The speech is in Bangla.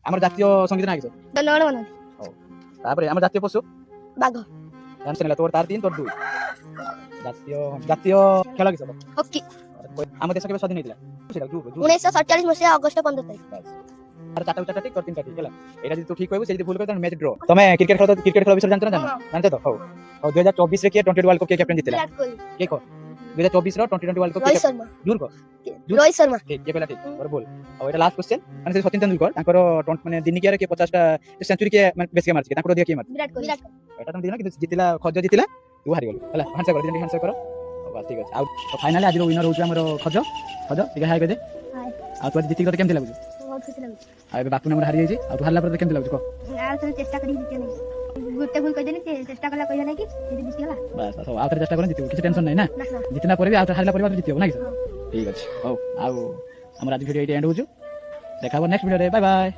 আমার জাতীয় সঙ্গীত না কিছু জনগণ মন তারপরে আমার জাতীয় পশু বাঘ জানছেন না তোর তার 3 তোর 2 জাতীয় জাতীয় খেলা কিছু হকি আমাদের দেশ কেবে স্বাধীন হয়েছিল সেটা জুর 1947 মସିହା ଅଗଷ୍ଟ 15 ତାରିଖ আর চারটা ঠিক তোর 3টা ঠিক খেলা এটা যদি তুই ঠিক কইবো সেই যদি ভুল কইবো তাহলে ম্যাচ ড্র তুমি ক্রিকেট খেলা বিষয়ে জানতে না জানতে তো হও 2024 রে কে টি20 ওয়ার্ল্ড কাপ কে ক্যাপ্টেন জিতলা বিরাট কোহলি কে কো 2024 র টি20 ওয়ার্ল্ড কাপ রোহিত শর্মা জুর কো রোহিত শর্মা ঠিক কে পেলা ঠিক और बोल और এটা লাস্ট क्वेश्चन মানে সচিন তেন্ডুলকর তাଙ୍କର মানে দিনিকিয়ারে কে 50টা সেঞ্চুরি কে মানে বেশি মারছে তাଙ୍କର দিয়া কে মারছে বিরাট কোহলি এটা তুমি দিনা কিন্তু জিতিলা খজ জিতিলা তু হারি গল ହେଲା ହାନ୍ସା କର ଦିନ ହାନ୍ସା କର ବାସ୍ ଠିକ ଅଛି ଆଉ ଫାଇନାଲି ଆଜିର ୱିନର ହଉଛି ଆମର ଖଜ ଖଜ ଟିକେ ହାଇ କହିଦେ ଆଉ ତୁ ଆଜି ଜିତିକି ତତେ କେମିତି ଲାଗୁଛି ବହୁତ ଖୁସି ଲାଗୁଛି ଆଉ ଏବେ ବାପୁ ନମ୍ବର ହାରି ଯାଇଛି ଆଉ ତୁ ହାରିଲା ପରେ କେମିତି ଲାଗୁଛି କହ ଆଉ ଥରେ ଚେଷ୍ଟା କରି ଜିତିବା ନାହିଁ ଗୋଟେ ଭୁଲ କହିଦେଲି ଚେଷ୍ଟା କଲା କହିବା ନାହିଁ କି ଯଦି ଜିତିଗଲା ବାସ୍ ବାସ୍ ଆଉ ଥରେ ଚେଷ୍ଟା କର ଜିତିବୁ କିଛି ଟେନସନ ନାହିଁ ନା ଜିତିଲା ପରେ ବି ଆଉ ହାରିଲା ପରେ ବି ଜିତିବ ନା କି ଠିକ ଅଛି ହଉ ଆଉ ଆମର ଆଜି ଭିଡ଼ିଓ ଏଇଠି ଏଣ୍ଡ ହଉଛୁ ଦେଖା ହବ ନେକ୍ସଟ ଭିଡ଼ିଓରେ ବାଏ ବାଏ।